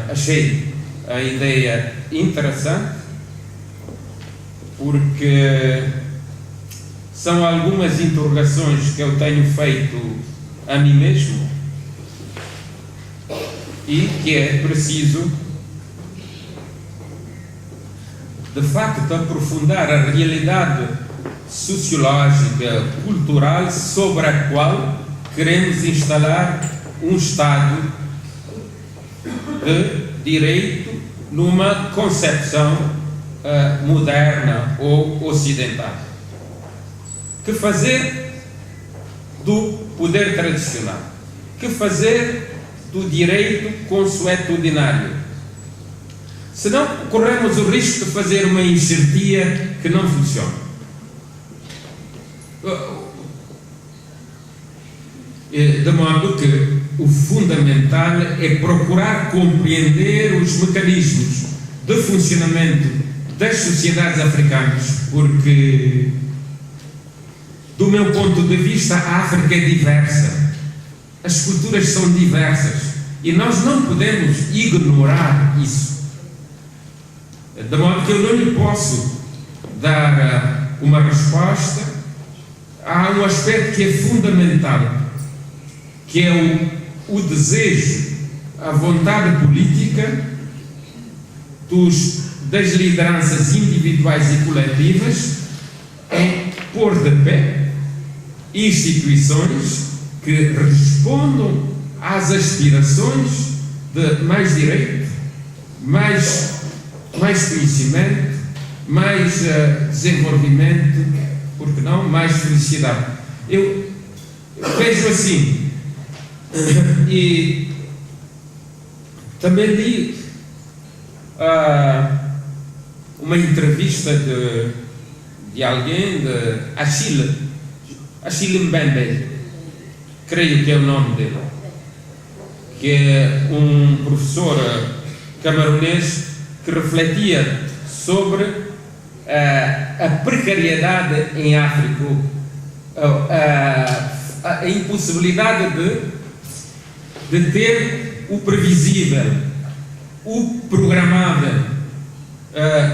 Achei a ideia interessante, porque são algumas interrogações que eu tenho feito a mim mesmo e que é preciso, de facto, aprofundar a realidade sociológica, cultural, sobre a qual queremos instalar um Estado de direito numa concepção moderna ou ocidental. Que fazer do poder tradicional? Que fazer do direito consuetudinário? Senão corremos o risco de fazer uma enxertia que não funciona. De modo que o fundamental é procurar compreender os mecanismos de funcionamento das sociedades africanas, porque, do meu ponto de vista, a África é diversa, as culturas são diversas e nós não podemos ignorar isso. De modo que eu não lhe posso dar uma resposta. Há um aspecto que é fundamental, que é o desejo, a vontade política das lideranças individuais e coletivas em pôr de pé instituições que respondam às aspirações de mais direito, mais conhecimento, mais desenvolvimento, porque não, mais felicidade. Eu vejo assim, e também li uma entrevista de alguém, de Achille Mbembe, creio que é o nome dele, que é um professor camaronês que refletia sobre a precariedade em África, a impossibilidade de ter o previsível, o programável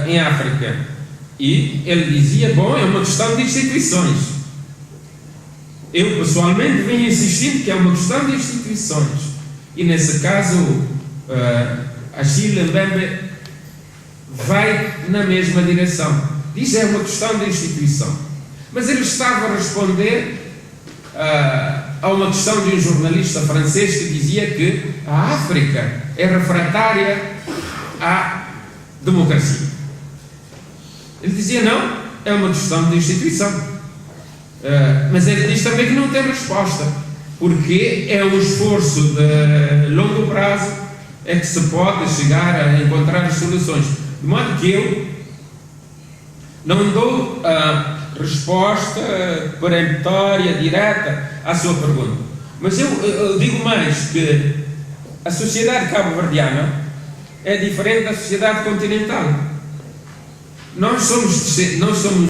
em África. E ele dizia, bom, é uma questão de instituições. Eu pessoalmente venho insistindo que é uma questão de instituições. E nesse caso, Achille Mbembe vai na mesma direção. Diz é uma questão de instituição. Mas ele estava a responder a uma questão de um jornalista francês que dizia que a África é refratária à democracia. Ele dizia não, é uma questão de instituição. Mas ele diz também que não tem resposta, porque é um esforço de longo prazo é que se pode chegar a encontrar as soluções. De modo que eu não dou a resposta peremptória, direta à sua pergunta, Mas eu digo mais que a sociedade cabo-verdiana é diferente da sociedade continental. Nós somos